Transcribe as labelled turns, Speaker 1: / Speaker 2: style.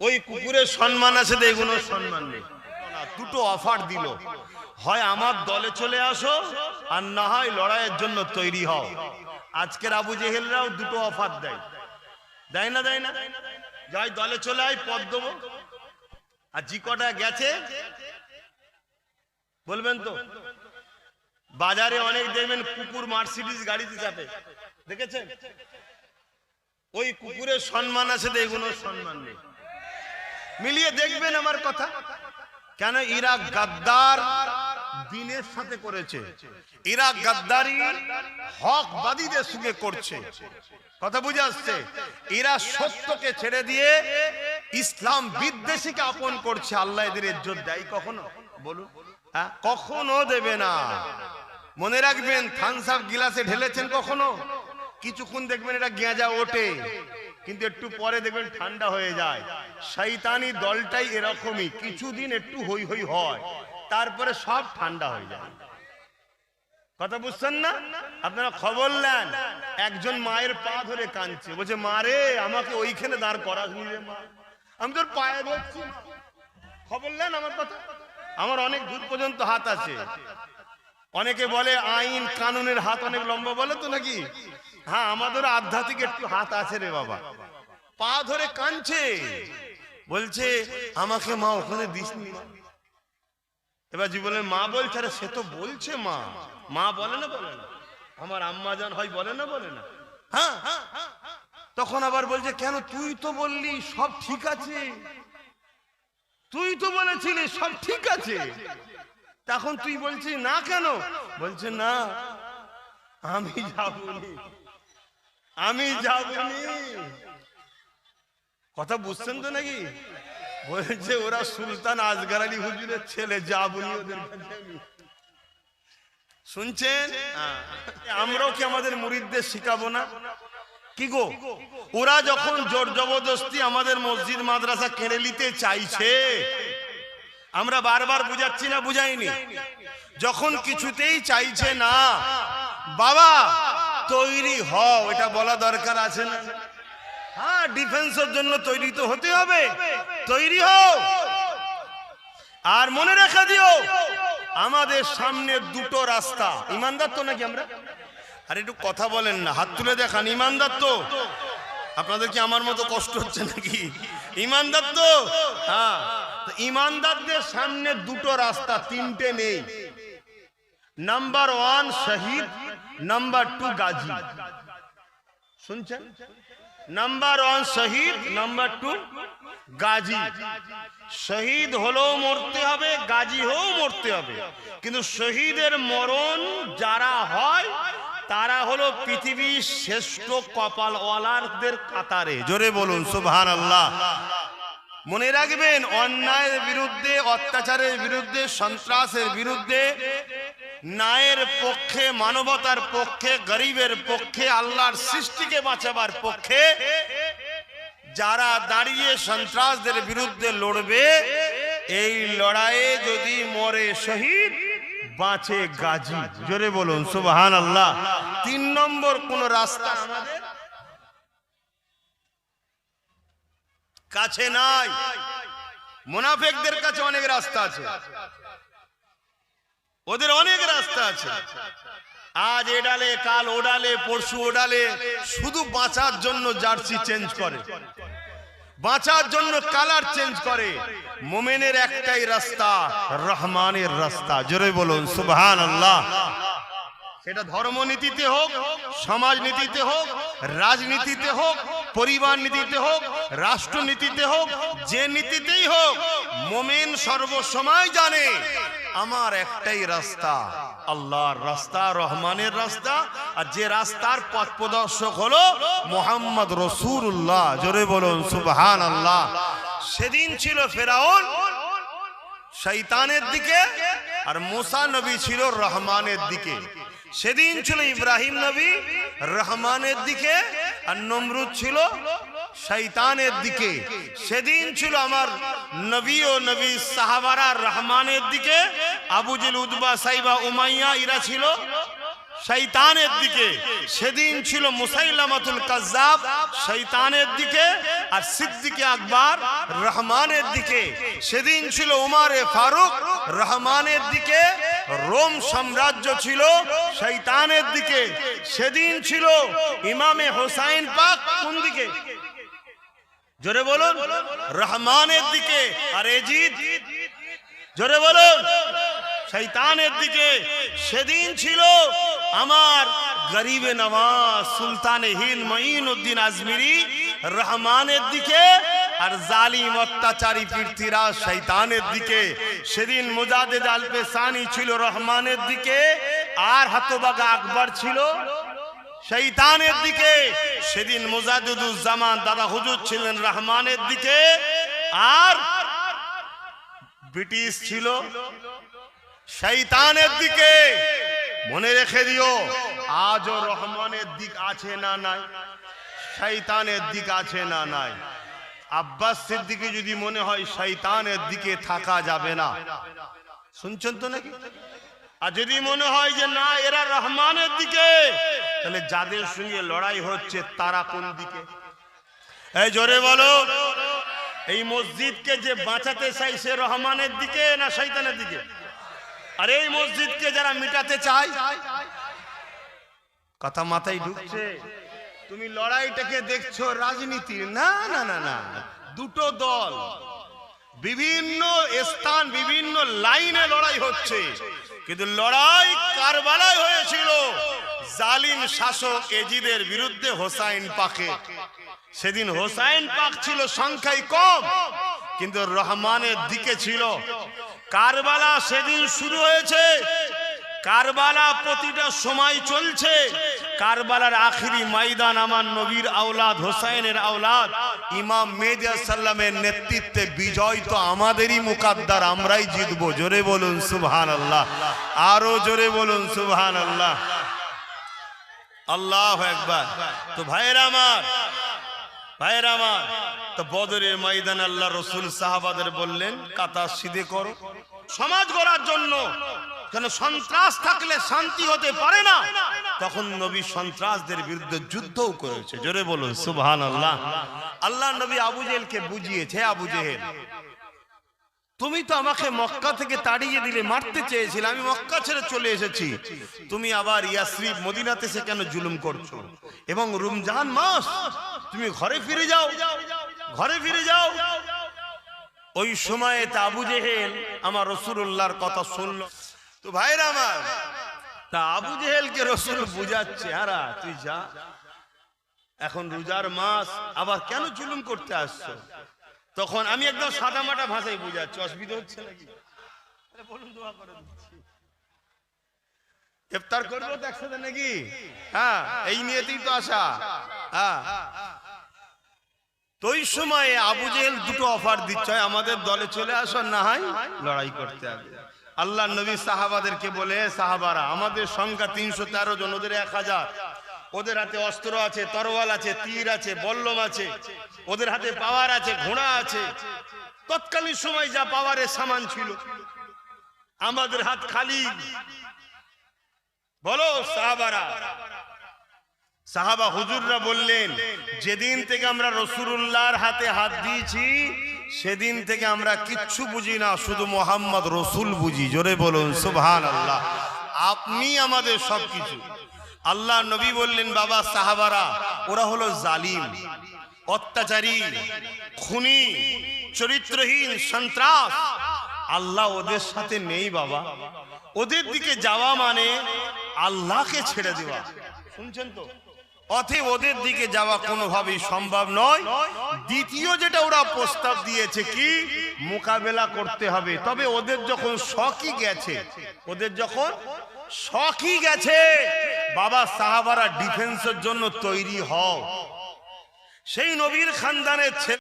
Speaker 1: ওই কুকুরের সম্মান আছে, এগুলোর সম্মান নেই। দুটো অফার দিল, হয় আমার দলে চলে আসো আর না হয় লড়াইয়ের জন্য তৈরি হও। আজকের আবু জেহেলরাও দুটো অফার দেয়, দেয় না? দেয় না? যাই দলে চলে আয়, পদ দেবো। আর জি কটা গেছে বলবেন তো? বাজারে অনেক দেখবেন কুকুর মার্সিডিজ গাড়িতে চাপে, দেখেছেন? ওই কুকুরের সম্মান আছে, এগুলোর সম্মান নেই। মিলিয়ে দেখবেন আমার কথা। কেন? এরা গাদ্দার দিনের সাথে করেছে, এরা গাদ্দারি হকবাদীদের সঙ্গে করছে। কথা বুঝে আসছে? এরা সত্যকে ছেড়ে দিয়ে ইসলাম বিদ্বেষীকে আপন করছে। আল্লাহ এদের ইজ্জত দেয় কখনো? বলুন, হ্যাঁ, কখনো দেবে না। মনে রাখবেন, থামস আপ গিলাসে ঢেলেছেন কখনো? কিছুক্ষণ দেখবেন এটা গেঁজা ওঠে, কিন্তু একটু পরে দেখবেন ঠান্ডা হয়ে যায়। শয়তানি দলটাই এরকমই, কিছুদিন একটু হই হই হয়, তারপরে সব ঠান্ডা হয়ে যায়। কথা বুঝছেন না? আপনারা খবর নেন, একজন মায়ের পা ধরে কাঁদছে, বলছে মা রে, আমাকে ওইখানে দাঁড় করাসনি রে মা, আমি তোর পায়ে ধরছি। খবর নেন আমার কথা। আমার অনেক দূর পর্যন্ত হাত আছে। অনেকে বলে আইন কানুনের হাত অনেক লম্বা, বলে তো নাকি? হ্যাঁ, আমাদের আধ্যাত্মিক একটু হাত আছে রে বাবা। পা ধরে কাঁদছে, বলছে আমাকে মা ওখানে দিসনি। এবার জীবনের মা বলছে, আরে সে তো বলছে মা, মা বলে না? বলে না? আমার আম্মা জান হয়, বলে না? বলে না? হ্যাঁ। তখন আবার বলছে, কেন তুই তো বললি সব ঠিক আছে, তুই তো বলেছিলি সব ঠিক আছে, তখন তুই বলছিস না কেন? বলছে না, আমি যাবনি, আমি যাবনি। কথা বুঝছেন তো নাকি? বলছে ওরা সুলতান আসগর আলী হুজুরের ছেলে, যাবনি ওদের কাছে আমি। শুনছেন? আমরাও কি আমাদের মুরিদদের শিখাবো না? কি গো, ওরা যখন জোর জবরদস্তি আমাদের মসজিদ মাদ্রাসা কেড়ে নিতে চাইছে, আমরা বারবার বুঝাচ্ছি না? বুঝাইনি? যখন কিছুতেই চাইছে না, বাবা তৈরি হও, এটা বলা দরকার আছে না? হ্যাঁ, ডিফেন্সের জন্য তৈরি তো হতে হবে, তৈরি হও। আর মনে রেখে দিও, আমাদের সামনে দুটো রাস্তা। ইমানদার তো নাকি আমরা? আর একটু কথা বলেন না, হাত তুলে দেখান। ইমানদার তো? আপনাদের কি আমার মতো কষ্ট হচ্ছে নাকি? ইমানদার তো? হ্যাঁ। ইমানদারদের সামনে দুটো রাস্তা, তিনটে নেই। নাম্বার 1 শহীদ, নাম্বার 2 গাজী। শুনছেন? নাম্বার 1 শহীদ, নাম্বার 2 গাজী। শহীদ হলেও মরতে হবে, গাজী হয়েও মরতে হবে। কিন্তু শহীদের মরণ যারা হয়, তারা হলো পৃথিবীর শ্রেষ্ঠ কপালওয়ালাদের কাতারে। জোরে বলুন সুবহানাল্লাহ। মনে রাখবেন, অন্যায়ের বিরুদ্ধে, অত্যাচারের বিরুদ্ধে, সন্ত্রাসের বিরুদ্ধে, ন্যায়ের পক্ষে, মানবতার পক্ষে, গরিবের পক্ষে, আল্লাহর সৃষ্টিকে বাঁচাবার পক্ষে যারা দাঁড়িয়ে সন্ত্রাসদের বিরুদ্ধে লড়বে, এই লড়াইয়ে যদি মরে শহীদ, বাঁচে গাজী। জোরে বলুন সুবহানাল্লাহ। 3 নম্বর কোন রাস্তা আমাদের কাছে নাই। মুনাফিকদের কাছে অনেক রাস্তা আছে, ওদের অনেক রাস্তা আছে। আজ এডালে, কাল ওডালে, পরশু ওডালে, শুধু বাঁচার জন্য জার্সি চেঞ্জ করে, বাঁচার জন্য কালার চেঞ্জ করে। মুমিনের একটাই রাস্তা, রহমানের রাস্তা। জোরে বলুন সুবহানাল্লাহ। সেটা ধর্মনীতিতে হোক, সমাজনীতিতে হোক, রাজনীতিতে হোক, পরিবার নীতিতে হোক, রাষ্ট্রনীতিতে হোক, যে নীতিতেই হোক, মুমিন সর্বসময় জানে আমার একটাই রাস্তা, আল্লাহর রাস্তা, রহমানের রাস্তা। আর যে রাস্তার পথ প্রদর্শক হলো মুহাম্মদ রাসূলুল্লাহ। জোরে বলুন সুবহানাল্লাহ। সেদিন ছিল ফেরাউন শয়তানের দিকে, আর মুসা নবী ছিল রহমানের দিকে। সেদিন ছিল ইব্রাহিম নবী রহমানের দিকে, আর নমরুদ ছিল শয়তানের দিকে। সেদিন ছিল আমার নবী ও নবী সাহাবারা রহমানের দিকে, Abu jail, Utba, Saiba, Umayya এরা ছিল শয়তানের দিকে। সেদিন ছিল মুসাইলামাতুল কাজ্জাব শয়তানের দিকে, আর সিদ্দিকে আকবর রহমানের দিকে, সেদিন ছিল উমারে ফারুক রহমানের দিকে, রোম সাম্রাজ্য ছিল শয়তানের দিকে, সেদিন ছিল ইমামে হোসাইন পাক কোন দিকে? জোরে বলুন, রহমানের দিকে। আর এজিদ জোরে বলুন, শয়তানের দিকে। সেদিন ছিল আমার গরিবে নওয়াজ সুলতানে হিন্দ মঈনুদ্দিন আজমিরি রহমানের দিকে, আর জালিম অত্যাচারী পৃথ্বীরাজ শয়তানের দিকে। সেদিন মুজাদ্দিদ আল-পেসানি ছিল রহমানের দিকে, আর হতবাগা আকবর ছিল শয়তানের দিকে। সেদিন মুজাদ্দিদুজ্জামান দাদা হুজুর ছিলেন রহমানের দিকে, আর ব্রিটিশ ছিল শয়তানের দিকে। মনে রেখে দিও, আজও রহমানের দিক আছে না নাই? শয়তানের দিক আছে না নাই? আব্বাস সিদ্দিকী যদি মনে হয় শয়তানের দিকে থাকা যাবে না, শুনছেন তো নাকি? আর যদি মনে হয় যে না এরা রহমানের দিকে, তাহলে যাদের সঙ্গে লড়াই হচ্ছে তারা কোন দিকে? এই জোরে বলো, এই মসজিদকে যে বাঁচাতে চাই সে রহমানের দিকে না শয়তানের দিকে? আর এই মসজিদকে যারা মিটাতে চায়, কথা মাথায় ঢুকছে? তুমি লড়াইটাকে দেখছো রাজনীতির, না না না না, দুটো দল বিভিন্ন স্থান বিভিন্ন লাইনে লড়াই হচ্ছে, কিন্তু লড়াই কারবালায় হয়েছিল জালিম শাসক এজিদের বিরুদ্ধে হোসাইন পাকে। সেদিন হোসাইন পাক ছিল সংখ্যায় কম, কিন্তু রহমানের দিকে ছিল। কারবালা সেদিন শুরু হয়েছে, কারবালা প্রতিটা সময় চলছে। কারবালার আখিরি ময়দান আমার নবীর আওলাদ হোসাইনের আওলাদ ইমাম মেহদী সাল্লামের নেতৃত্বে বিজয় তো আমাদেরই মুকাদ্দার, আমরাই জিতবো। জোরে বলুন সুবহানাল্লাহ, আরো জোরে বলুন সুবহানাল্লাহ, আল্লাহু আকবার। তো ভাইরা আমার, ভাইরা আমার, তো বদরের ময়দানে আল্লাহ রসুল সাহাবাদের বললেন কাতার সিধে করো সমাজ গড়ার জন্য। কেন সন্ত্রাস থাকলে শান্তি হতে পারে না, তখন নবী সন্ত্রাসদের বিরুদ্ধে যুদ্ধও করেছে। জোরে বলুন সুবহানাল্লাহ। আল্লাহ নবী আবু জেহেলকে বুঝিয়েছে, আবু জেহেল তুমি তো আমাকে মক্কা থেকে তাড়িয়ে দিলে, মারতে চেয়েছিলে, আমি মক্কা ছেড়ে চলে এসেছি, তুমি আবার ইয়াসরিব মদিনাতে এসে কেন জুলুম করছো? এবং রমজান মাস, তুমি ঘরে ফিরে যাও, ঘরে ফিরে যাও। ওই সময়ে তা আবু জেহেল আমার রাসূলুল্লাহর কথা শুনল। তো ভাইরা আমার, তা আবু জেহেলকে রাসূল বুঝাচ্ছে, আরা তুই যা, এখন রোজার মাস, আবার কেন জুলুম করতে আসছো? তখন আমি একদম সাদা মাটা ভাষায় বুঝাচ্ছি, অসুবিধা হচ্ছে নাকি? বলুন দোয়া করে দিচ্ছি, ইফতার করবো তো একসাথে নাকি? হ্যাঁ, এই নিয়েতেই তো আসা। হ্যাঁ, তো ওই সময়ে আবু জেহেল দুটো অফার দিচ্ছে, আমাদের দলে চলে আসো, না হয় লড়াই করতে হবে। আল্লাহ নবী সাহাবাদেরকে বলে, সাহাবারা আমাদের সংখ্যা 313 জন, ওদের 1000, ওদের হাতে অস্ত্র আছে, তরোয়াল আছে, তীর আছে, বল্লম আছে, ওদের হাতে পাওয়ার আছে, ঘোড়া আছে। তৎকালীন সময় যা পাওয়ারের সামান ছিল, আমাদের হাত খালি। বলো সাহাবারা। সাহাবা হুজুররা বললেন, যেদিন থেকে আমরা রাসূলুল্লাহর হাতে হাত দিয়েছি সেদিন থেকে আমরা কিচ্ছু বুঝি না, শুধু মোহাম্মদ রসুল বুঝি। জোরে বলুন সুবহানাল্লাহ, আপনি আমাদের সবকিছু। আল্লাহ নবী বললেন, বাবা সাহাবারা ওরা হলো জালিম, অত্যাচারী, খুনি, চরিত্রহীন, সন্ত্রাস, আল্লাহ ওদের সাথে নেই বাবা। ওদের দিকে যাওয়া মানে আল্লাহকে ছেড়ে দেওয়া, শুনছেন তো? অতএব ওদের দিকে যাওয়া কোনোভাবেই সম্ভব নয়। দ্বিতীয় যেটা ওরা প্রস্তাব দিয়েছে কি, মোকাবেলা করতে হবে। তবে ওদের যখন শখই গেছে, ওদের যখন শখই গেছে, বাবা সাহাবারা ডিফেন্সের জন্য তৈরি হও। সেই নবীর খানদানের ছেলে